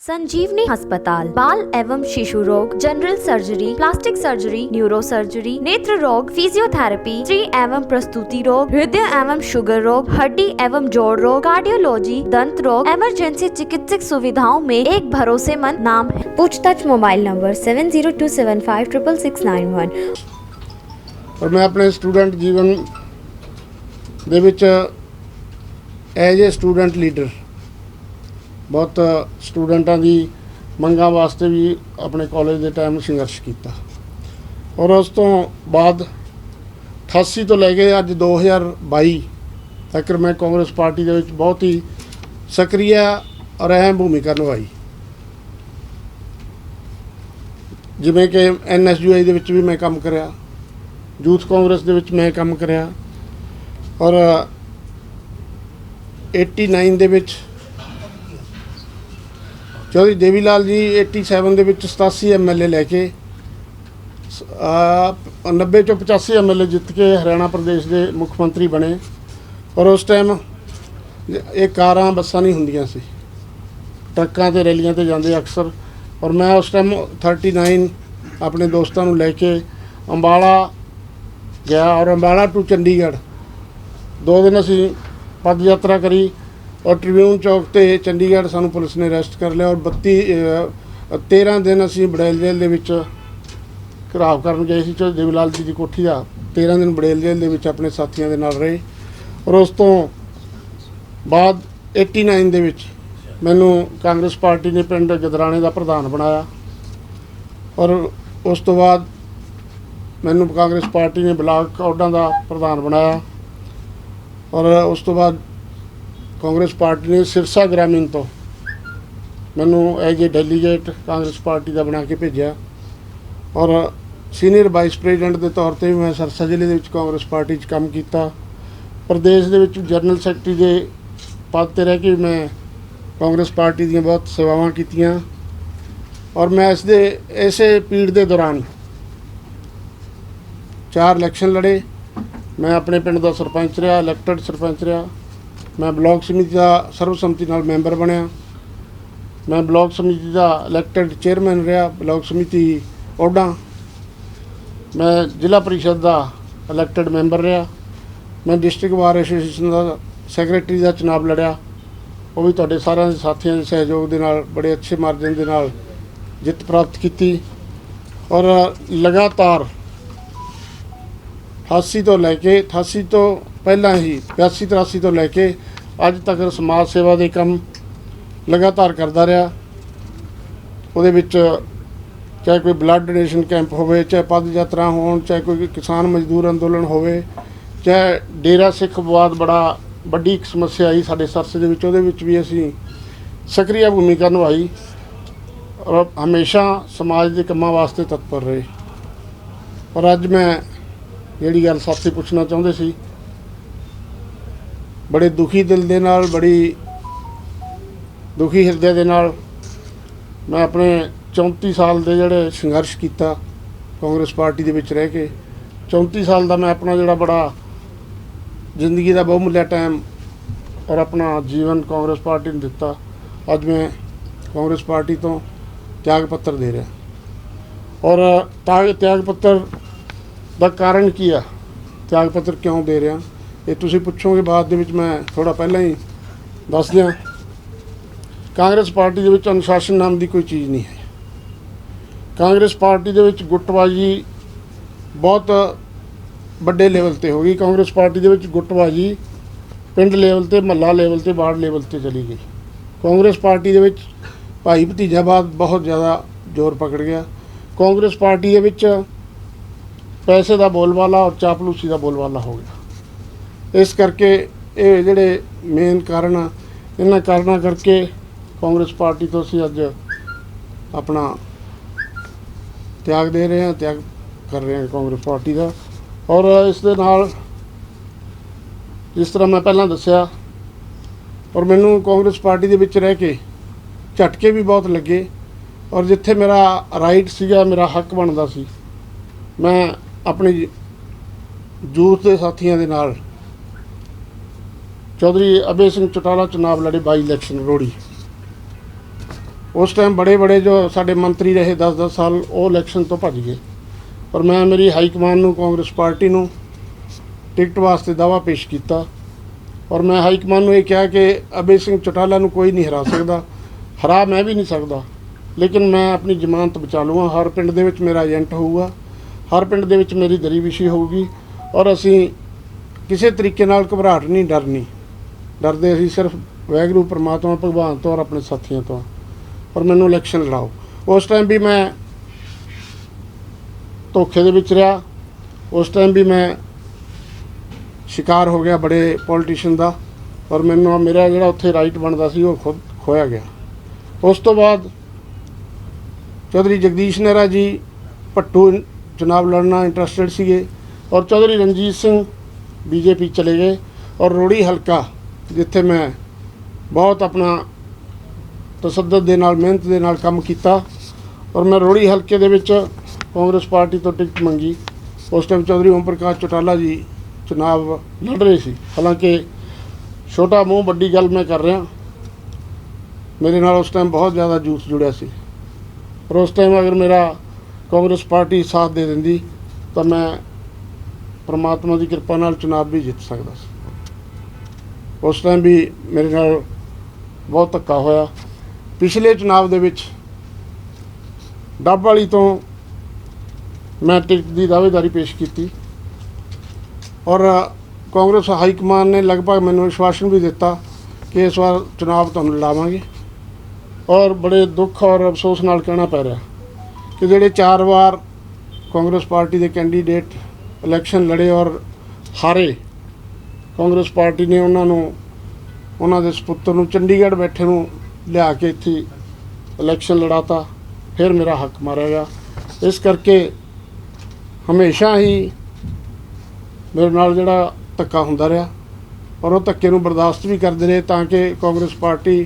संजीवनी अस्पताल बाल एवं शिशु रोग, general surgery, plastic surgery, neuro surgery, नेत्र रोग, फिजियोथेरेपी, स्त्री एवं प्रस्तुति रोग, हृदय एवं शुगर रोग, हड्डी एवं जोड़ रोग, कार्डियोलॉजी, दंत रोग, इमरजेंसी चिकित्सक सुविधाओं में एक भरोसेमंद नाम है। पूछताछ मोबाइल नंबर 7027566691। और मैं अपने स्टूडेंट जीवन ਦੇ ਵਿੱਚ ਐਜ ਏ ਸਟੂਡੈਂਟ ਲੀਡਰ बहुत स्टूडेंटा की मंगां वास्ते भी अपने कॉलेज के टाइम संघर्ष किया और उस तो बाद 88 तो लैके अज 2022 तक मैं कांग्रेस पार्टी के बहुत ही सक्रिय और अहम भूमिका निभाई। जिमें कि NSUI दे विच भी मैं काम करिया, यूथ कांग्रेस दे विच मैं काम करिया और 89 दे विच चौधरी देवीलाल जी 87 ਦੇ ਵਿੱਚ 87 MLA ਲੈ ਕੇ 90 ਚੋਂ 85 MLA ਜਿੱਤ ਕੇ ਹਰਿਆਣਾ ਪ੍ਰਦੇਸ਼ ਦੇ ਮੁੱਖ ਮੰਤਰੀ ਬਣੇ। ਔਰ ਉਸ ਟਾਈਮ ਇਹ ਕਾਰਾਂ ਬੱਸਾਂ ਨਹੀਂ ਹੁੰਦੀਆਂ ਸੀ, ਟਰੱਕਾਂ ਤੇ ਰੈਲੀਆਂ ਤੇ ਜਾਂਦੇ ਅਕਸਰ। ਔਰ ਮੈਂ ਉਸ ਟਾਈਮ 39 ਆਪਣੇ ਦੋਸਤਾਂ ਨੂੰ ਲੈ ਕੇ ਅੰਬਾਲਾ ਗਿਆ ਔਰ ਅੰਬਾਲਾ ਟੂ ਚੰਡੀਗੜ੍ਹ 2 ਦਿਨ ਅਸੀਂ ਪਦ ਯਾਤਰਾ ਕਰੀ और ट्रिब्यून चौक ਤੇ ਚੰਡੀਗੜ੍ਹ ਸਾਨੂੰ ਪੁਲਿਸ ਨੇ ਅਰੈਸਟ ਕਰ ਲਿਆ। ਔਰ 13 ਦਿਨ ਅਸੀਂ ਬੜੇਲ ਜੇਲ੍ਹ ਦੇ ਵਿੱਚ ਘਰਾਵ ਕਰਨ ਗਏ ਸੀ। ਦੇਵੀਲਾਲ ਜੀ ਦੀ ਕੋਠੀ ਦਾ 13 ਦਿਨ ਬੜੇਲ ਜੇਲ੍ਹ ਦੇ ਵਿੱਚ ਆਪਣੇ ਸਾਥੀਆਂ ਦੇ ਨਾਲ ਰਹੇ। ਔਰ ਉਸ ਤੋਂ ਬਾਅਦ 89 ਦੇ ਵਿੱਚ ਮੈਨੂੰ ਕਾਂਗਰਸ ਪਾਰਟੀ ਨੇ ਪਿੰਡ ਗਦਰਾਣੇ ਦਾ ਪ੍ਰਧਾਨ ਬਣਾਇਆ ਔਰ ਉਸ ਤੋਂ ਬਾਅਦ ਮੈਨੂੰ ਕਾਂਗਰਸ ਪਾਰਟੀ ਨੇ ਬਲਾਕ ਕੌਡਾਂ ਦਾ ਪ੍ਰਧਾਨ ਬਣਾਇਆ ਔਰ ਉਸ ਤੋਂ ਬਾਅਦ कांग्रेस पार्टी ने सिरसा ग्रामीण तो मैनू as a delegate Congress Party का बना के भेजा और सीनियर वाइस प्रेजिडेंट के तौर पर भी मैं सिरसा जिले के कांग्रेस पार्टी काम किया। प्रदेश के जनरल सैकटरी के पद पर रह के मैं कांग्रेस पार्टी दी बहुत सेवावां कीतियां और मैं इसे पीड़ के दौरान 4 इलैक्शन लड़े। मैं अपने पिंड का सरपंच रहा, इलैक्टेड सरपंच रहा। मैं ब्लॉक समिति का सर्वसम्मति नाल मैंबर बनया। मैं ब्लॉक समिति का इलैक्टेड चेयरमैन रहा, ब्लॉक समिति ओडा। मैं जिला परिषद का इलैक्टेड मैंबर रहा। मैं डिस्ट्रिक्ट बार एसोसीएशन का सैक्रटरी का चुनाव लड़िया, वो भी तुहाडे सारिਆਂ ਦੇ ਸਾਥੀਆਂ ਦੇ सहयोग के नाल बड़े अच्छे मार्जिन के नाल जित प्राप्त की। और लगातार 88 तो लैके 88 तो पहला ही 82-83 तो लैके अज तक समाज सेवा के काम लगातार करता रहा। वो चाहे कोई ब्लड डोनेशन कैंप हो, चाहे पद यात्रा हो, चाहे कोई किसान मजदूर अंदोलन हो, चाहे डेरा सिख विवाद बड़ा वड्डी एक समस्या आई साडे सरसे दे विच, उहदे विच भी असीं सक्रिय भूमिका निभाई और हमेशा समाज के कामां वास्ते तत्पर रहे। और अज मैं जिहड़ी गल साथी पुछना चाहुंदे सी, बड़े दुखी दिल दे नाल, बड़ी दुखी हिरदे दे नाल मैं अपने 34 साल दे जिहड़े संघर्ष किया कांग्रेस पार्टी दे विच रह के 34 साल का मैं अपना जिहड़ा बड़ा जिंदगी का बहुमूल्य टाइम और अपना जीवन कांग्रेस पार्टी ने दिता। अज मैं कांग्रेस पार्टी तो त्याग पत्र दे रहा और त्याग पत्र का कारण की है, त्याग पत्र क्यों दे रहा ये तुसीं पुछोगे बाद दे विच मैं थोड़ा पहला ही दस दियां। कांग्रेस पार्टी दे विच अनुशासन नाम की कोई चीज़ नहीं है। कांग्रेस पार्टी दे विच गुटबाजी बहुत बड़े लेवल ते हो गई। कांग्रेस पार्टी दे विच गुटबाजी पिंड लेवल ते, महल्ला लेवल ते, वार्ड लेवल ते चली गई। कांग्रेस पार्टी दे विच भाई भतीजावाद बहुत ज़्यादा जोर पकड़ गया। कांग्रेस पार्टी दे विच पैसे का बोलबाला और चापलूसी का बोलबाला हो गया। इस करके ये जिहड़े मेन कारण इन्हां कारणों करके कांग्रेस पार्टी तो असीं अज अपना त्याग दे रहे हैं, त्याग कर रहे हैं कांग्रेस पार्टी का। और इस दे नाल जिस तरह मैं पहलां दस्सिया और मैनूं कांग्रेस पार्टी दे विच रह के झटके भी बहुत लगे और जिथे मेरा राइट सीगा, मेरा हक बनता सी, मैं अपने यूथ के साथियों के नाल चौधरी अभय सिंह चौटाला चुनाव लड़े बाई इलैक्शन रोड़ी। उस टाइम बड़े बड़े जो साडे मंत्री रहे 10-10 साल वो इलैक्शन तो भज गए, पर मैं मेरी हाई कमान नूं कांग्रेस पार्टी नूं टिकट वास्ते दावा पेश किया और मैं हाई कमान नूं ये कहा कि अभय सिंह चौटाला नूं कोई नहीं हरा सकता, हरा मैं भी नहीं सकता, लेकिन मैं अपनी जमानत बचा लूँगा। हर पिंड दे विच मेरा एजेंट होऊगा, हर पिंड दे विच मेरी दरी विछी होऊगी और असीं किसी तरीके नाल घबराहट नहीं, डरदे असीं सिर्फ वाहिगुरू परमात्मा भगवान तो और अपने साथियों तो। और मैनूं इलैक्शन लड़ाओ। उस टाइम भी मैं धोखे दे विच रहा, उस टाइम भी मैं शिकार हो गया बड़े पॉलिटिशियन का और मैनूं मेरा जिहड़ा उत्थे राइट बनता सी वो खुद खोया गया। उस तो बाद चौधरी जगदीश नेहरा जी भट्टू चुनाव लड़ना इंटरस्टेड सीगे और चौधरी रणजीत सिंह बीजेपी चले गए और रोड़ी हल्का जिथे मैं बहुत अपना तसद्दुद दे नाल मेहनत दे नाल काम कीता और मैं रोड़ी हल्के दे विच कांग्रेस पार्टी तो टिकट मंगी। उस टाइम चौधरी ओम प्रकाश चौटाला जी चुनाव लड़ रहे सी, हालांकि छोटा मूँह बड़ी गल मैं कर रहा, मेरे नाल उस टाइम बहुत ज़्यादा जूस जुड़िया सी और उस टाइम अगर मेरा कांग्रेस पार्टी साथ दे दिंदी तो मैं परमात्मा की कृपा नाल चुनाव भी जित सकदा सी। उस टाइम भी मेरे नाल बहुत धक्का होया। पिछले चुनाव दे विच डब वाली तो मैं टिकट की दावेदारी पेश की और कांग्रेस हाई कमान ने लगभग मैनूं विश्वासन भी दिता कि इस बार चुनाव तुहानूं लड़ावांगे और बड़े दुख और अफसोस नाल कहना पै रहा कि जिहड़े 4 बार कांग्रेस पार्टी के कैंडीडेट इलैक्शन लड़े और हारे, कांग्रेस पार्टी ने उन्होंने दे सपुत्तर नूं चंडीगढ़ बैठे नूं लिया के इत्थे इलैक्शन लड़ाता, फिर मेरा हक मारिया गया। इस करके हमेशा ही मेरे नाल जिहड़ा धक्का हुंदा रहा और वो धक्के नूं बर्दाश्त भी करते रहे ताकि कांग्रेस पार्टी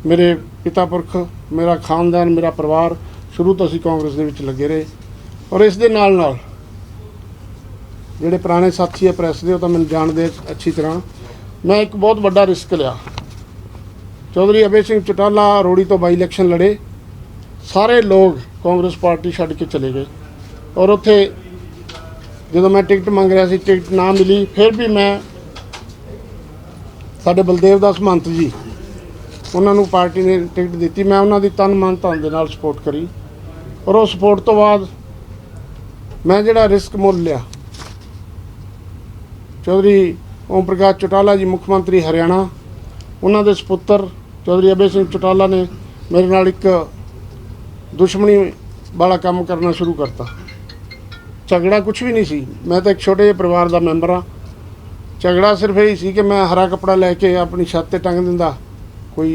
मेरे पिता पुरख, मेरा खानदान, मेरा परिवार शुरू तो असीं कांग्रेस दे विच लगे रहे। और इस दे नाल नाल जिहड़े पुराने साथी है प्रैस दे, वो तो मैनूं जाणदे अच्छी तरह, मैं एक बहुत बड़ा रिस्क लिया। चौधरी अभय सिंह चौटाला रोड़ी तो बाई इलैक्शन लड़े, सारे लोग कांग्रेस पार्टी छड्ड के चले गए और उत्थे जो मैं टिकट मंग रहा सी टिकट ना मिली, फिर भी मैं साडे बलदेव दास महंत जी उन्होंने पार्टी ने टिकट दी, मैं उन्होंने तन मन धन दे नाल सपोर्ट करी और उस सपोर्ट तो बाद मैं जिहड़ा रिस्क मुल लिया। चौधरी ओम प्रकाश चौटाला जी मुख्यमंत्री हरियाणा, उन्होंने सपुत्तर चौधरी अभय सिंह चौटाला ने मेरे नाल एक दुश्मनी वाला काम करना शुरू करता। झगड़ा कुछ भी नहीं सी, मैं तो एक छोटे ਜਿਹੇ परिवार का मैंबर हाँ। झगड़ा सिर्फ यही सी कि मैं हरा कपड़ा लैके अपनी छत ते टंग दिंदा, कोई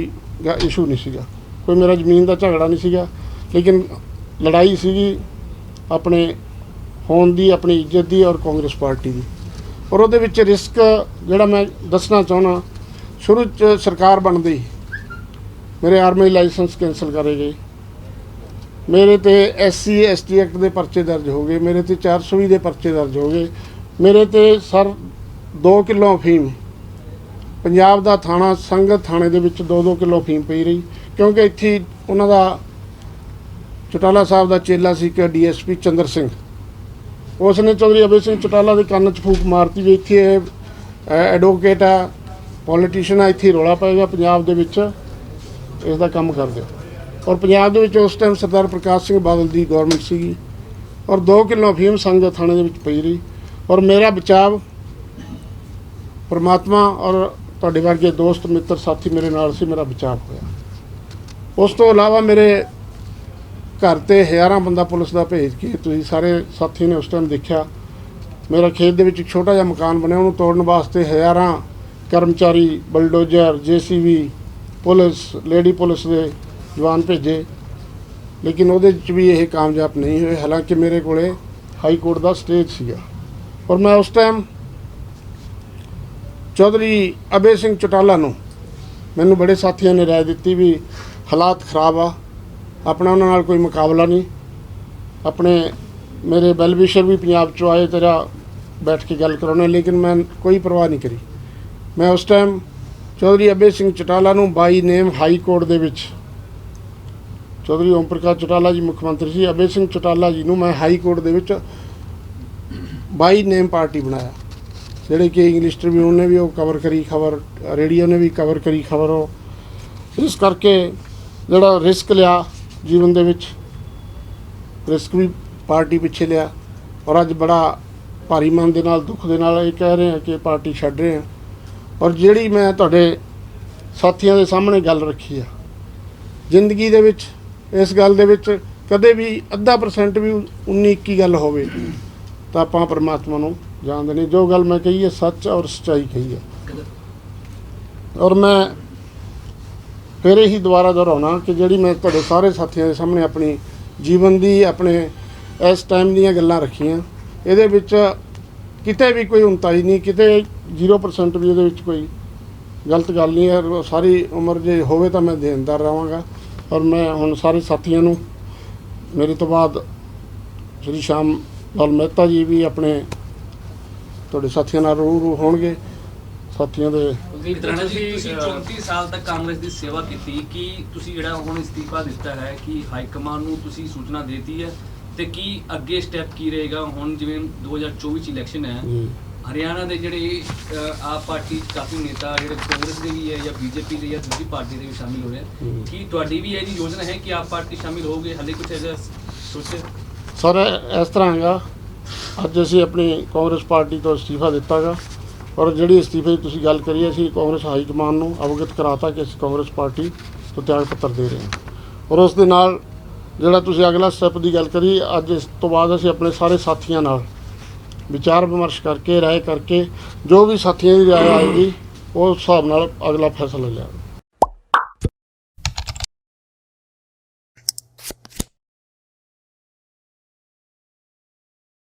इशू नहीं सीगा, कोई मेरा जमीन का झगड़ा नहीं सीगा, लेकिन लड़ाई सीगी अपने होन दी, अपनी इज्जत दी और कांग्रेस पार्टी दी। और उहदे विच रिस्क जिहड़ा मैं दसना चाहना, शुरू च सरकार बनदी मेरे आर्मी लाइसेंस कैंसल करे गए, मेरे ते SC ST एक्ट के परचे दर्ज हो गए, मेरे ते 420 के परचे दर्ज हो गए, मेरे ते सर 2 किलो अफीम पंजाब का थाना संगत थाने दे विच 2-2 किलो अफीम पई रही, क्योंकि इत्थे उन्हां दा चौटाला साहब का चेला सी कि DSP चंद्र सिंह, उसने चौधरी अभय सिंह चौटाला के कन्न च फूक मारती भी इत्थे एडवोकेट आ, पॉलिटिशियन आ, इत्थे रौला पै गया पंजाब दे विच इसदा काम कर दिओ। और पंजाब दे विच उस टाइम सरदार प्रकाश सिंह बादल की गौरमेंट सीगी और 2 किलो अफीम संगत थाने दे विच पई रही और मेरा बचाव परमात्मा और तुहाडे वर्गे दोस्त मित्र साथी मेरे नाल सी, मेरा बचाव होया। उस तो इलावा मेरे घर ते 1000 बंदा पुलिस का भेज के, तुसीं सारे साथी ने उस टाइम देखा, मेरा खेत दे विच छोटा जिहा मकान बनया, उन्होंने तोड़न वास्ते 1000 कर्मचारी, bulldozer, JCB, police, lady police के जवान भेजे, लेकिन उहदे च भी ये कामयाब नहीं हुए, हालांकि मेरे कोले हाई कोर्ट का स्टेज सीगा। और मैं उस टाइम चौधरी अभय सिंह चौटाला नूं मैनूं बड़े साथियों ने राय दी भी हालात खराब आ, अपना उन्हां नाल कोई मुकाबला नहीं, अपने मेरे वैलविशर भी पंजाब चों आए तेरा बैठ के गल कराने, लेकिन मैं कोई परवाह नहीं करी। मैं उस टाइम चौधरी अभय सिंह चौटाला नूं बाई नेम हाई कोर्ट दे विच ਚੌਧਰੀ ਓਮ ਪ੍ਰਕਾਸ਼ ਚੌਟਾਲਾ ਜੀ ਮੁੱਖ ਮੰਤਰੀ ਸੀ। ਅਬੇ ਸਿੰਘ ਚੌਟਾਲਾ ਜੀ ਨੂੰ ਮੈਂ ਹਾਈ ਕੋਰਟ ਦੇ ਵਿੱਚ ਬਾਈ ਨੇਮ ਪਾਰਟੀ ਬਣਾਇਆ, ਜਿਹੜੇ ਕਿ ਇੰਗਲਿਸ਼ ਟ੍ਰਿਬਿਊਨ ਨੇ ਵੀ ਉਹ ਕਵਰ ਕਰੀ ਖਬਰ, ਰੇਡੀਓ ਨੇ ਵੀ ਕਵਰ ਕਰੀ ਖਬਰ। ਉਹ ਇਸ ਕਰਕੇ ਜਿਹੜਾ ਰਿਸਕ ਲਿਆ ਜੀਵਨ ਦੇ ਵਿੱਚ, ਰਿਸਕ ਵੀ ਪਾਰਟੀ ਪਿੱਛੇ ਲਿਆ, ਔਰ ਅੱਜ ਬੜਾ ਭਾਰੀ ਮਨ ਦੇ ਨਾਲ ਦੁੱਖ ਦੇ ਨਾਲ ਇਹ ਕਹਿ ਰਹੇ ਹਾਂ ਕਿ ਪਾਰਟੀ ਛੱਡ ਰਹੇ ਹਾਂ। ਔਰ ਜਿਹੜੀ ਮੈਂ ਤੁਹਾਡੇ ਸਾਥੀਆਂ ਦੇ ਸਾਹਮਣੇ ਗੱਲ ਰੱਖੀ ਆ, ਜ਼ਿੰਦਗੀ ਦੇ ਵਿੱਚ ਇਸ ਗੱਲ ਦੇ ਵਿੱਚ ਕਦੇ ਵੀ 0.5% ਵੀ 19-21 ਗੱਲ ਹੋਵੇ ਤਾਂ ਆਪਾਂ ਪਰਮਾਤਮਾ ਨੂੰ ਜਾਣਦੇ ਨਹੀਂ। ਜੋ ਗੱਲ ਮੈਂ ਕਹੀ ਹੈ ਸੱਚ ਔਰ ਸੱਚਾਈ ਕਹੀ ਹੈ। ਔਰ ਮੈਂ ਫਿਰ ਇਹੀ ਦੁਬਾਰਾ ਦੁਹਰਾਉਣਾ ਕਿ ਜਿਹੜੀ ਮੈਂ ਤੁਹਾਡੇ ਸਾਰੇ ਸਾਥੀਆਂ ਦੇ ਸਾਹਮਣੇ ਆਪਣੀ ਜੀਵਨ ਦੀ, ਆਪਣੇ ਇਸ ਟਾਈਮ ਦੀਆਂ ਗੱਲਾਂ ਰੱਖੀਆਂ, ਇਹਦੇ ਵਿੱਚ ਕਿਤੇ ਵੀ ਕੋਈ ਉਣਤਾਈ ਨਹੀਂ, ਕਿਤੇ 0% ਵੀ ਇਹਦੇ ਵਿੱਚ ਕੋਈ ਗਲਤ ਗੱਲ ਨਹੀਂ ਹੈ। ਸਾਰੀ ਉਮਰ ਜੇ ਹੋਵੇ ਤਾਂ ਮੈਂ ਦੇਣਦਾਰ ਰਹਾਂਗਾ। ਔਰ ਮੈਂ ਹੁਣ ਸਾਰੇ ਸਾਥੀਆਂ ਨੂੰ, ਮੇਰੇ ਤੋਂ ਬਾਅਦ ਸ਼੍ਰੀ ਸ਼ਾਮ ਲਾਲ ਮਹਿਤਾ ਜੀ ਵੀ ਆਪਣੇ ਤੁਹਾਡੇ ਸਾਥੀਆਂ ਨਾਲ ਰੂਬਰੂ ਹੋਣਗੇ। ਸਾਥੀਆਂ ਦੇ ਰਾਣਾ ਜੀ, ਤੁਸੀਂ 34 ਸਾਲ ਤੱਕ ਕਾਂਗਰਸ ਦੀ ਸੇਵਾ ਕੀਤੀ, ਕਿ ਤੁਸੀਂ ਜਿਹੜਾ ਹੁਣ ਅਸਤੀਫਾ ਦਿੱਤਾ ਹੈ ਕਿ ਹਾਈ ਕਮਾਂਡ ਨੂੰ ਤੁਸੀਂ ਸੂਚਨਾ ਦੇਤੀ ਹੈ, ਤੇ ਕੀ ਅੱਗੇ ਸਟੈਪ ਕੀ ਰਹੇਗਾ? ਹੁਣ ਜਿਵੇਂ 2024 ਚ ਇਲੈਕਸ਼ਨ ਹੈ, ਹਰਿਆਣਾ ਦੇ ਜਿਹੜੇ ਆਪ ਪਾਰਟੀ ਕਾਫੀ ਨੇਤਾ ਜਿਹੜੇ ਕਾਂਗਰਸ ਦੇ ਵੀ ਹੈ ਜਾਂ ਬੀਜੇਪੀ ਦੇ ਜਾਂ ਦੂਜੀ ਪਾਰਟੀ ਦੇ ਵੀ ਸ਼ਾਮਿਲ ਹੋ ਰਹੇ ਹਨ, ਕੀ ਤੁਹਾਡੀ ਵੀ ਇਹ ਜੀ ਯੋਜਨਾ ਹੈ ਕਿ ਆਪ ਪਾਰਟੀ ਸ਼ਾਮਿਲ ਹੋਗੇ? ਹਾਲੇ ਕੁਝ ਐਸਾ ਸੋਚੇ? ਸਰ ਇਸ ਤਰ੍ਹਾਂ ਹੈਗਾ, ਅੱਜ ਅਸੀਂ ਆਪਣੀ ਕਾਂਗਰਸ ਪਾਰਟੀ ਤੋਂ ਅਸਤੀਫਾ ਦਿੱਤਾ ਗਾ, ਔਰ ਜਿਹੜੀ ਅਸਤੀਫੇ ਦੀ ਤੁਸੀਂ ਗੱਲ ਕਰੀ, ਅਸੀਂ ਕਾਂਗਰਸ ਹਾਈ ਕਮਾਨ ਨੂੰ ਅਵਗਤ ਕਰਾਤਾ ਕਿ ਅਸੀਂ ਕਾਂਗਰਸ ਪਾਰਟੀ ਤੋਂ ਤਿਆਗ ਪੱਤਰ ਦੇ ਰਹੇ ਹਾਂ। ਔਰ ਉਸ ਦੇ ਨਾਲ ਜਿਹੜਾ ਤੁਸੀਂ ਅਗਲਾ ਸਟੈਪ ਦੀ ਗੱਲ ਕਰੀ, ਅੱਜ ਇਸ ਤੋਂ ਬਾਅਦ ਅਸੀਂ ਆਪਣੇ ਸਾਰੇ ਸਾਥੀਆਂ ਨਾਲ ਵਿਚਾਰ ਵਿਮਰਸ਼ ਕਰਕੇ, ਰਾਏ ਕਰਕੇ, ਜੋ ਵੀ ਸਾਥੀਆਂ ਦੀ ਰਾਏ ਆਏਗੀ ਉਸ ਹਿਸਾਬ ਨਾਲ ਅਗਲਾ ਫੈਸਲਾ ਲਿਆ।